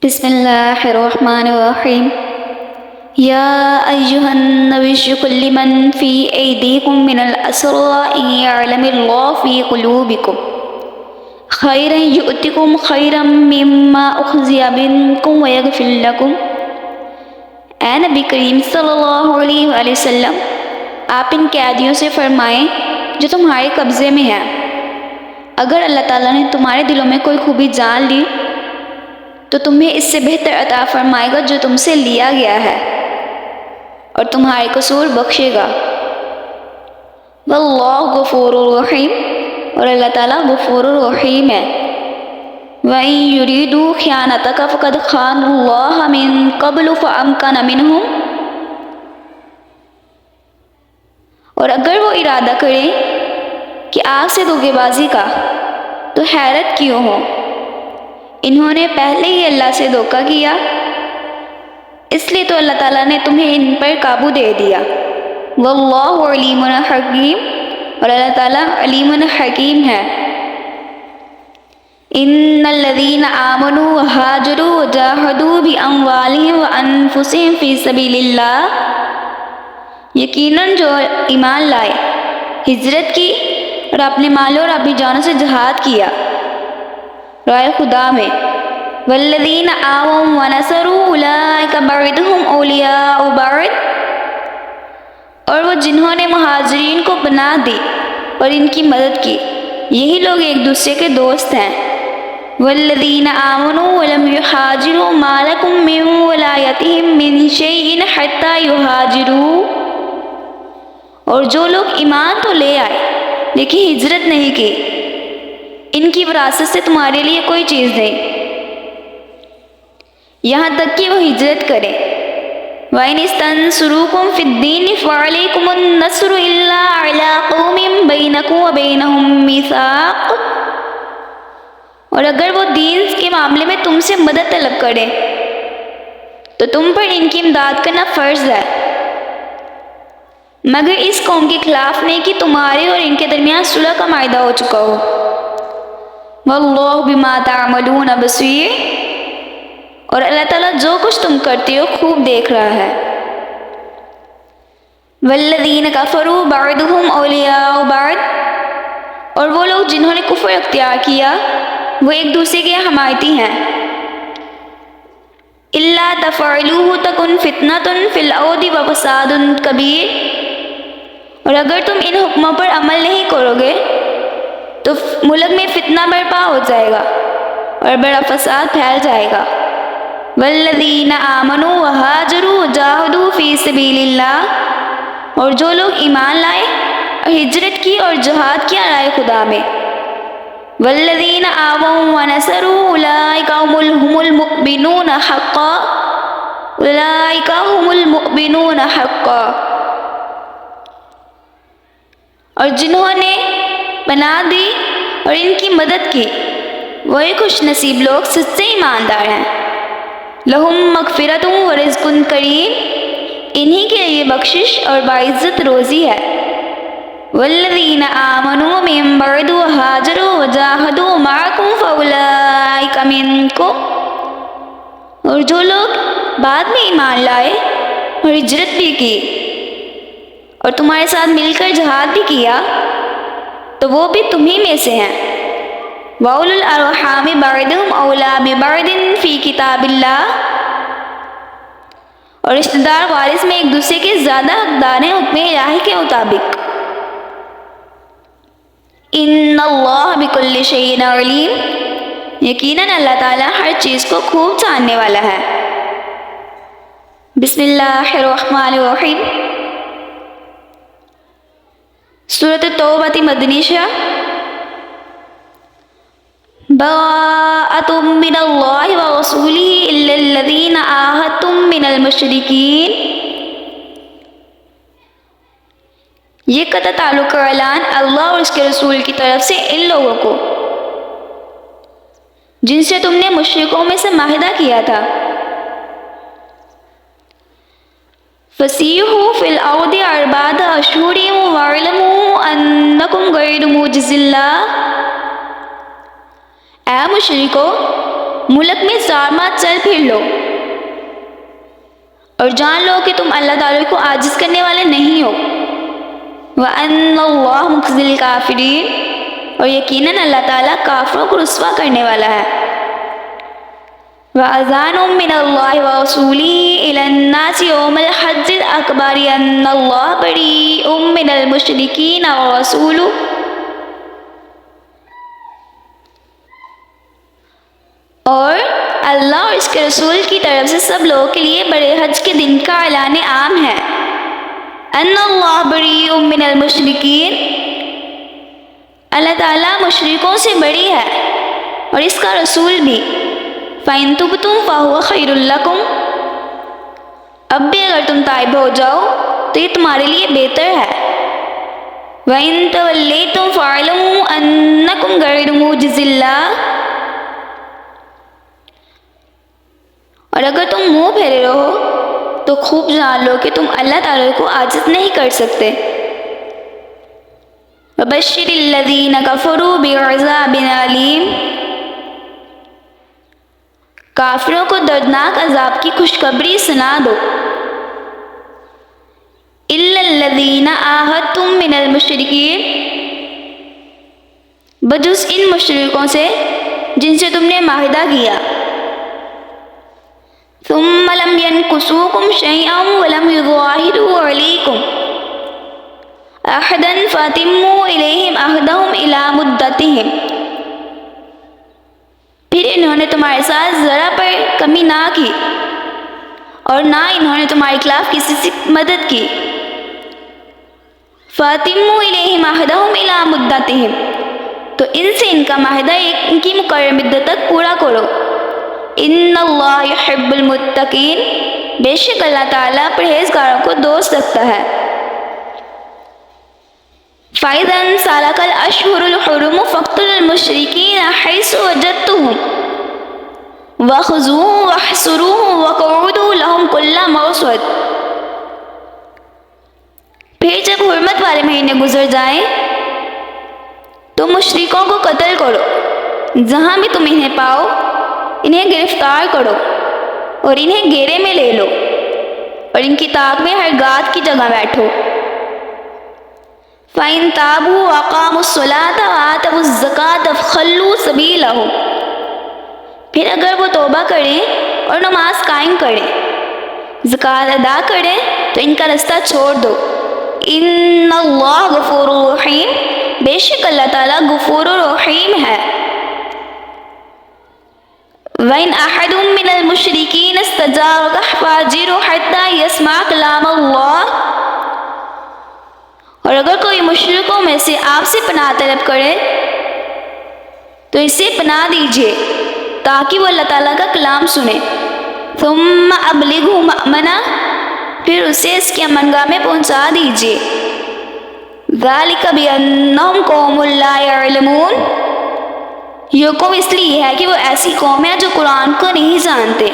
بسم اللہ الرحمن الرحیم یا ایہا النبی قل لمن فی ایدیکم من الاسرى ان یعلم اللہ فی قلوبکم خیرا یؤتکم خیرا مما اخذی منکم ویغفر لکم۔ اے نبی کریم صلی اللہ علیہ وآلہ وسلم، آپ ان قیدیوں سے فرمائیں جو تمہارے قبضے میں ہیں، اگر اللہ تعالیٰ نے تمہارے دلوں میں کوئی خوبی جان لی تو تمہیں اس سے بہتر عطا فرمائے گا جو تم سے لیا گیا ہے، اور تمہارے قصور بخشے گا۔ واللہ غفور الرحیم، اور اللہ تعالیٰ غفور الرحیم ہے۔ وَإِن يُرِيدُوا خِيَانَتَكَ فَقَدْ خَانُوا اللَّهَ مِن قَبْلُ فَأَمْكَنَ مِنْهُمْ، اور اگر وہ ارادہ کریں کہ آپ سے دھوکے بازی کا تو حیرت کیوں ہو، انہوں نے پہلے ہی اللہ سے دھوکہ کیا، اس لیے تو اللہ تعالیٰ نے تمہیں ان پر قابو دے دیا۔ واللہ علیم حکیم، اور اللہ تعالیٰ علیم حکیم ہے۔ ان الذین آمنوا وہاجروا وجاہدوا باموالہم وانفسہم فی سبیل اللہ، یقیناً جو ایمان لائے، ہجرت کی اور اپنے مالوں اور اپنی جانوں سے جہاد کیا راہ خدا میں، والذین آووا ونصروا اولئک بعضهم اولیاء بعض، اور وہ جنہوں نے مہاجرین کو پناہ دی اور ان کی مدد کی، یہی لوگ ایک دوسرے کے دوست ہیں۔ والذین آمنوا ولم یہاجروا ما لکم من ولایتہم من شیء حتی یہاجروا، اور جو لوگ ایمان تو لے آئے لیکن ہجرت نہیں کی، ان کی وراثت سے تمہارے لیے کوئی چیز نہیں یہاں تک کہ وہ ہجرت کریں۔ وَإِنِ اسْتَنصَرُوكُمْ فِي الدِّينِ فَعَلَيْكُمُ النَّصْرُ إِلَّا عَلَىٰ قَوْمٍ بَيْنَكُمْ وَبَيْنَهُم مِّيثَاقٌ، اور اگر وہ دین کے معاملے میں تم سے مدد طلب کریں تو تم پر ان کی امداد کرنا فرض ہے، مگر اس قوم کے خلاف نہیں کہ تمہارے اور ان کے درمیان صلح کا معاہدہ ہو چکا ہو۔ واللہ بما تعملون بصیر، اور اللہ تعالیٰ جو کچھ تم کرتے ہو خوب دیکھ رہا ہے۔ والذین کفروا بعضهم اولیاء بعض، اور وہ لوگ جنہوں نے کفر اختیار کیا وہ ایک دوسرے کے حمایتی ہیں۔ الا تفعلوه تکن فتنۃ فی الارض وفساد کبیر، اور اگر تم ان حکموں پر عمل نہیں کرو گے تو ملک میں فتنہ برپا ہو جائے گا اور بڑا فساد پھیل جائے گا۔ والذین آمنوا وہاجروا وجاہدوا فی سبیل اللہ، اور جو لوگ ایمان لائے اور ہجرت کی اور جہاد کیا راہ خدا میں۔ والذین آووا ونصروا اولئک هم المؤمنون حقا، اولئک هم المؤمنون حقا، اور جنہوں نے پناہ دی اور ان کی مدد کی وہی خوش نصیب لوگ سچے ایماندار ہیں۔ لہم مغفرۃ ورزق کریم، انہی کے لیے بخشش اور باعزت روزی ہے۔ والذین آمنوا من بعد وہاجروا وجاہدوا معکم فاولئک منکم، اور جو لوگ بعد میں ایمان لائے اور ہجرت بھی کی اور تمہارے ساتھ مل کر جہاد بھی کیا تو وہ بھی تمہیں میں سے ہیں۔ وَأُولُو الْأَرْحَامِ بَعْضُهُمْ أَوْلَىٰ بِبَعْضٍ فِي كِتَابِ اللَّهِ، اور رشتہ دار وارث میں ایک دوسرے کے زیادہ حقدار ہیں حکم الہی کے مطابق۔ ان اللہ بکل شیء علیم، یقیناً اللہ تعالیٰ ہر چیز کو خوب جاننے والا ہے۔ بسم اللہ الرحمن الرحیم۔ سورۃ التوبہ مدنی شرح۔ براءۃ من اللہ ورسولہ الا الذین عاہدتم من المشرکین، یہ قطع تعلق کا اعلان اللہ اور اس کے رسول کی طرف سے ان لوگوں کو جن سے تم نے مشرکوں میں سے معاہدہ کیا تھا۔ فسیحوا فی الارض اربعۃ اشہر واعلموا انکم غیر معجز اللہ، اے مشرکو ملک میں 4 ماہ چل پھر لو اور جان لو کہ تم اللہ تعالیٰ کو عاجز کرنے والے نہیں ہو۔ وَأَنَّ اللَّهَ مُخْزِي الْكَافِرِينَ، اور یقیناً اللہ تعالیٰ کافروں کو رسوا کرنے والا ہے۔ وَأَذَانٌ مِّنَ اللَّهِ وَرَسُولِهِ إِلَى النَّاسِ يَوْمَ الْحَجِّ الْأَكْبَرِ أَنَّ اللَّهَ بَرِيءٌ مِّنَ الْمُشْرِكِينَ وَرَسُولُهُ، اور اللہ اور اس کے رسول کی طرف سے سب لوگوں کے لیے بڑے حج کے دن کا اعلان عام ہے۔ ان اللہ بریء من المشرکین، اللہ تعالیٰ مشرکوں سے بری ہے اور اس کا رسول بھی۔ فَإِن تُبْتُمْ فَهُوَ خَيْرٌ لَكُمْ، اب بھی اگر تم تائب ہو جاؤ تو یہ تمہارے لیے بہتر ہے۔ وَإِن تَوَلَّيْتُمْ فَاعْلَمُوا أَنَّكُمْ غَيْرُ مُعْجِزِي اللَّهِ، اور اگر تم منہ پھیرے رہو تو خوب جان لو کہ تم اللہ تعالیٰ کو عاجز نہیں کر سکتے۔ وَبَشِّرِ الَّذِينَ كَفَرُوا بِعَذَابٍ أَلِيمٍ، کافروں کو دردناک عذاب کی خوشخبری سنا دو۔ إِلَّا الَّذِينَ عَاهَدتُّم مِّنَ الْمُشْرِكِينَ، بجز ان مشرکوں سے جن سے تم نے معاہدہ کیا۔ ثم لم ينكثوكم شيئا ولم يظاهروا عليكم أحدا فأتموا إليهم عهدهم إلى مدتهم، پھر انہوں نے تمہارے ساتھ ذرا پر کمی نہ کی اور نہ انہوں نے تمہارے خلاف کسی سے مدد کی۔ فَأَتِمُّوا إِلَيْهِمْ عَهْدَهُمْ إِلَى مُدَّتِهِمْ، تو ان سے ان کا معاہدہ ان کی مقررہ مدت تک پورا کرو۔ ان اللہ یحب المتقین، بے شک اللہ تعالیٰ پرہیزگاروں کو دوست رکھتا ہے۔ فَإِذَا انسَلَخَ الْأَشْهُرُ الْحُرُمُ فَاقْتُلُوا الْمُشْرِكِينَ حَيْثُ وَجَدتُّمُوهُمْ وَخُذُوهُمْ وَاحْصُرُوهُمْ وَاقْعُدُوا لَهُمْ كُلَّ مَرْصَدٍ، پھر جب حرمت والے مہینے گزر جائیں تو مشرکوں کو قتل کرو، جہاں بھی تم انہیں پاؤ انہیں گرفتار کرو اور انہیں گھیرے میں لے لو اور ان کی طاق میں ہر گات کی جگہ بیٹھو۔ فَإِن تَابُوا وَأَقَامُوا الصَّلَاةَ وَآتَوُا الزَّكَاةَ فَخَلُّوا سَبِيلَهُمْ، پھر اگر وہ توبہ کریں اور نماز قائم کریں، زکوٰۃ ادا کریں تو ان کا رستہ چھوڑ دو۔ ان اللہ غفور رحیم، بے شک اللہ تعالیٰ غفور و رحیم ہے۔ وَإِنْ أَحَدٌ مِّنَ الْمُشْرِكِينَ اسْتَجَارَكَ فَأَجِرْهُ حَتَّى يَسْمَعَ كَلَامَ اللَّهِ، اور اگر کوئی مشرکوں میں سے آپ سے پناہ طلب کرے تو اسے پناہ دیجیے تاکہ وہ اللہ تعالیٰ کا کلام سنے۔ ثُمَّ أَبْلِغْهُ مَأْمَنَهُ، پھر اسے اس کی امنگاہ میں پہنچا دیجیے۔ ذَلِكَ بِأَنَّهُمْ قَوْمٌ لَا يَعْلَمُونَ، یہ حکم اس لیے ہے کہ وہ ایسی قوم ہے جو قرآن کو نہیں جانتے۔